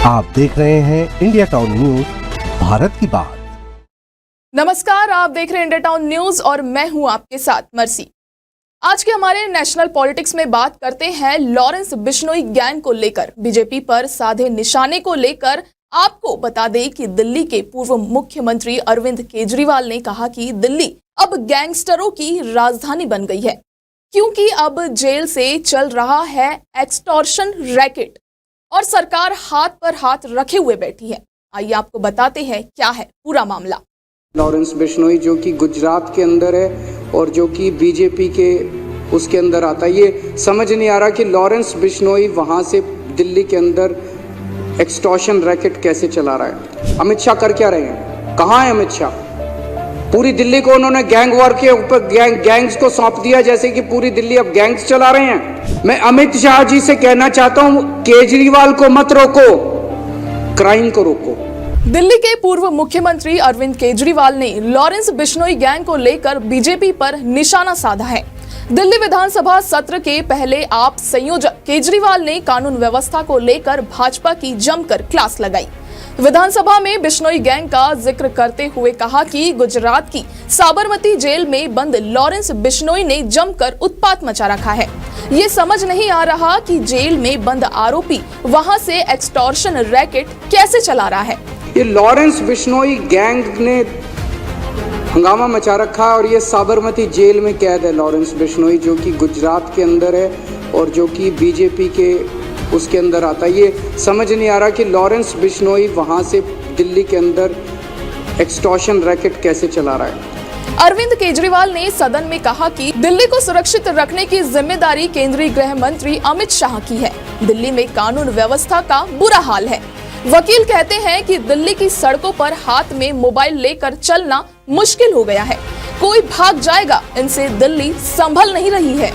आप देख रहे हैं इंडिया टाउन न्यूज, भारत की बात। नमस्कार, आप देख रहे हैं इंडिया टाउन न्यूज और मैं हूं आपके साथ मर्सी। आज के हमारे नेशनल पॉलिटिक्स में बात करते हैं लॉरेंस बिश्नोई गैंग को लेकर बीजेपी पर साधे निशाने को लेकर। आपको बता दें कि दिल्ली के पूर्व मुख्यमंत्री अरविंद केजरीवाल ने कहा कि दिल्ली अब गैंगस्टरों की राजधानी बन गई है, क्योंकि अब जेल से चल रहा है एक्सटॉर्शन रैकेट और सरकार हाथ पर हाथ रखे हुए बैठी है। आइए आपको बताते हैं क्या है पूरा मामला। लॉरेंस बिश्नोई जो कि गुजरात के अंदर है और जो कि बीजेपी के उसके अंदर आता है, ये समझ नहीं आ रहा कि लॉरेंस बिश्नोई वहां से दिल्ली के अंदर एक्सटॉर्शन रैकेट कैसे चला रहा है। अमित शाह कर क्या रहे हैं? कहाँ है अमित शाह? पूरी दिल्ली को उन्होंने गैंग वॉर के ऊपर गैंग्स को सौंप दिया, जैसे कि पूरी दिल्ली अब गैंग्स चला रहे हैं। मैं अमित शाह जी से कहना चाहता हूं, केजरीवाल को मत रोको, क्राइम को रोको। दिल्ली के पूर्व मुख्यमंत्री अरविंद केजरीवाल ने लॉरेंस बिश्नोई गैंग को लेकर बीजेपी पर निशाना साधा है। दिल्ली विधानसभा सत्र के पहले आप संयोजक केजरीवाल ने कानून व्यवस्था को लेकर भाजपा की जमकर क्लास लगाई। विधानसभा में बिश्नोई गैंग का जिक्र करते हुए कहा कि गुजरात की साबरमती जेल में बंद लॉरेंस बिश्नोई ने जमकर उत्पात मचा रखा है। ये समझ नहीं आ रहा कि जेल में बंद आरोपी वहां से एक्सटॉर्शन रैकेट कैसे चला रहा है। ये लॉरेंस बिश्नोई गैंग ने हंगामा मचा रखा है और ये साबरमती जेल में कैद है लॉरेंस बिश्नोई, जो कि गुजरात के अंदर है और जो कि बीजेपी के उसके अंदर आता है। ये समझ नहीं आ रहा कि लॉरेंस बिश्नोई वहां से दिल्ली के अंदर एक्सटॉर्शन रैकेट कैसे चला रहा है। अरविंद केजरीवाल ने सदन में कहा कि दिल्ली को सुरक्षित रखने की जिम्मेदारी केंद्रीय गृह मंत्री अमित शाह की है। दिल्ली में कानून व्यवस्था का बुरा हाल है। वकील कहते हैं कि दिल्ली की सड़कों पर हाथ में मोबाइल लेकर चलना मुश्किल हो गया है। कोई भाग जाएगा, इनसे दिल्ली संभल नहीं रही है।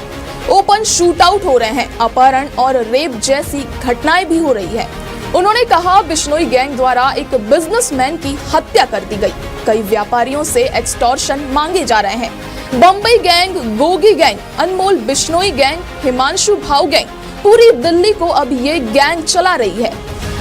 ओपन शूटआउट हो रहे हैं, अपहरण और रेप जैसी घटनाएं भी हो रही है। उन्होंने कहा बिश्नोई गैंग द्वारा एक बिजनेसमैन की हत्या कर दी गई। कई व्यापारियों से एक्सटॉर्शन मांगे जा रहे हैं। बम्बई गैंग, गोगी गैंग, अनमोल बिश्नोई गैंग, हिमांशु भाव गैंग, पूरी दिल्ली को अब ये गैंग चला रही है।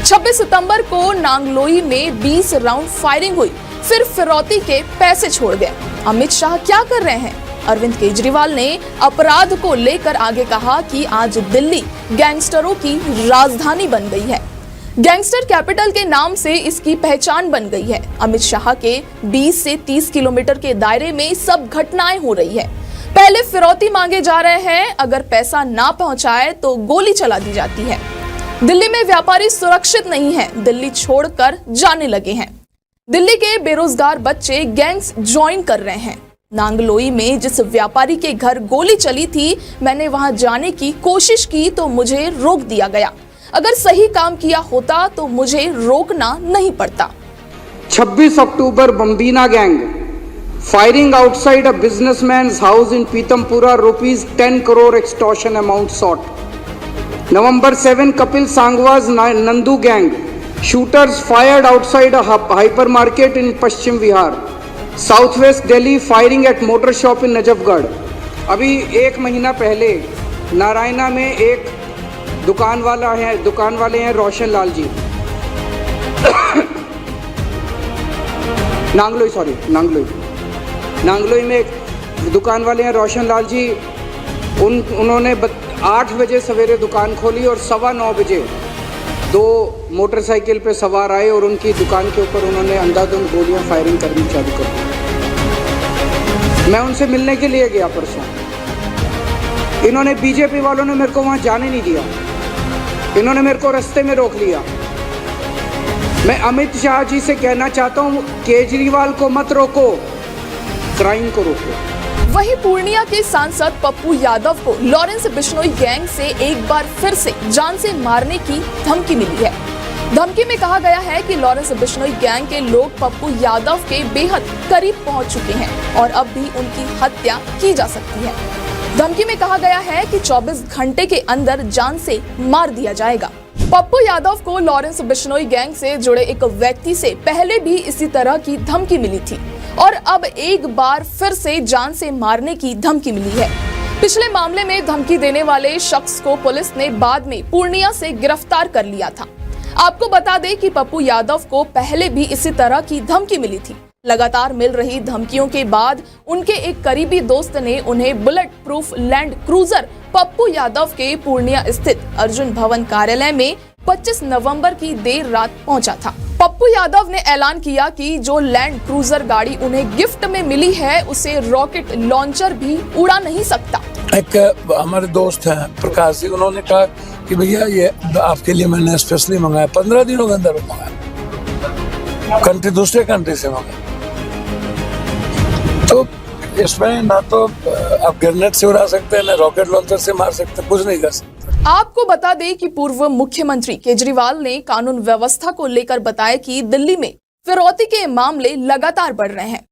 26 सितंबर को नांगलोई में 20 राउंड फायरिंग हुई, फिर फिरौती के पैसे छोड़ गए। अमित शाह क्या कर रहे हैं? अरविंद केजरीवाल ने अपराध को लेकर आगे कहा कि आज दिल्ली गैंगस्टरों की राजधानी बन गई है। गैंगस्टर कैपिटल के नाम से इसकी पहचान बन गई है। अमित शाह के 20 से 30 किलोमीटर के दायरे में सब घटनाएं हो रही है। पहले फिरौती मांगे जा रहे हैं, अगर पैसा ना पहुंचाए तो गोली चला दी जाती है। दिल्ली में व्यापारी सुरक्षित नहीं है, दिल्ली छोड़कर जाने लगे हैं। दिल्ली के बेरोजगार बच्चे गैंग्स ज्वाइन कर रहे हैं। नांगलोई में जिस व्यापारी के घर गोली चली थी, मैंने वहां जाने की कोशिश की तो मुझे रोक दिया गया। अगर सही काम किया होता तो मुझे रोकना नहीं पड़ता। 26 October Bambiha gang firing outside a businessman's house in Pitampura, ₹10 crore extortion amount sought. November 7 Kapil Sangwan Nandu gang shooters fired outside a hypermarket in Paschim Vihar. South west Delhi firing at motor shop in Najafgarh. अभी 1 महीना पहले नारायणा में एक दुकान वाले हैं रोशन लाल जी नांगलोई में एक दुकान वाले हैं रोशन लाल जी। उन्होंने 8 बजे सवेरे दुकान खोली और 9:15 बजे 2 मोटरसाइकिल पे सवार आए और उनकी दुकान के ऊपर उन्होंने अंधाधुंध गोलियां फायरिंग करनी चालू कर दी। मैं उनसे मिलने के लिए गया परसों। इन्होंने बीजेपी वालों ने मेरे को वहां जाने नहीं दिया। इन्होंने मेरे को रास्ते में रोक लिया। मैं अमित शाह जी से कहना चाहता हूं, केजरीवाल को मत रोको, क्राइम को रोको। वहीं पूर्णिया के सांसद पप्पू यादव को लॉरेंस बिश्नोई गैंग से एक बार फिर से जान से मारने की धमकी मिली है। धमकी में कहा गया है कि लॉरेंस बिश्नोई गैंग के लोग पप्पू यादव के बेहद करीब पहुंच चुके हैं और अब भी उनकी हत्या की जा सकती है। धमकी में कहा गया है कि 24 घंटे के अंदर जान से मार दिया जाएगा। पप्पू यादव को लॉरेंस बिश्नोई गैंग से जुड़े एक व्यक्ति से पहले भी इसी तरह की धमकी मिली थी और अब एक बार फिर से जान से मारने की धमकी मिली है। पिछले मामले में धमकी देने वाले शख्स को पुलिस ने बाद में पूर्णिया से गिरफ्तार कर लिया था। आपको बता दें कि पप्पू यादव को पहले भी इसी तरह की धमकी मिली थी। लगातार मिल रही धमकियों के बाद उनके एक करीबी दोस्त ने उन्हें bullet proof land cruiser Pappu Yadav के पूर्णिया स्थित अर्जुन भवन कार्यालय में 25 नवंबर की देर रात पहुंचा था। पप्पू यादव ने ऐलान किया कि जो लैंड क्रूजर गाड़ी उन्हें गिफ्ट में मिली है उसे रॉकेट लॉन्चर भी उड़ा नहीं सकता। एक हमारे दोस्त हैं प्रकाश जी, उन्होंने कहा कि भैया ये आपके लिए मैंने स्पेशली मंगाया, 15 दिनों के अंदर मंगाया, दूसरे कंट्री से मंगाया। तो इसमें ना तो आप ग्रेनेड से उड़ा सकते हैं, ना रॉकेट लॉन्चर से मार सकते हैं, कुछ नहीं कर सकते। आपको बता दें कि पूर्व मुख्यमंत्री केजरीवाल ने कानून व्यवस्था को लेकर बताया कि दिल्ली में फिरौती के मामले लगातार बढ़ रहे हैं।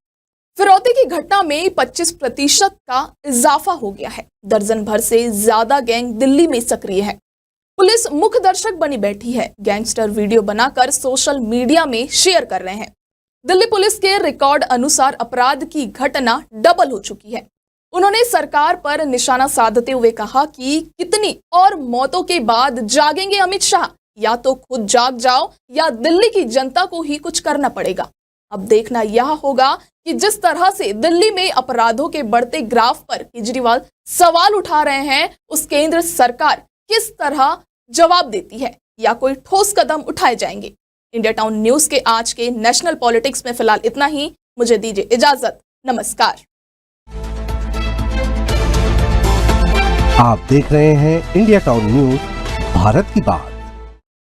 फिरौती की घटना में 25% का इजाफा हो गया है। दर्जन भर से ज्यादा गैंग दिल्ली में सक्रिय है। पुलिस मुख्य दर्शक बनी बैठी है। गैंगस्टर वीडियो बनाकर सोशल मीडिया में शेयर कर रहे हैं। दिल्ली पुलिस के रिकॉर्ड अनुसार अपराध की घटना डबल हो चुकी है। उन्होंने सरकार पर निशाना साधते हुए कहा कि कितनी और मौतों के बाद जागेंगे अमित शाह, या तो खुद जाग जाओ या दिल्ली की जनता को ही कुछ करना पड़ेगा। अब देखना यह होगा कि जिस तरह से दिल्ली में अपराधों के बढ़ते ग्राफ पर केजरीवाल सवाल उठा रहे हैं, उस केंद्र सरकार किस तरह जवाब देती है या कोई ठोस कदम उठाए जाएंगे। इंडिया टाउन न्यूज के आज के नेशनल पॉलिटिक्स में फिलहाल इतना ही। मुझे दीजिए इजाजत। नमस्कार। आप देख रहे हैं इंडिया टाउन न्यूज, भारत की बात।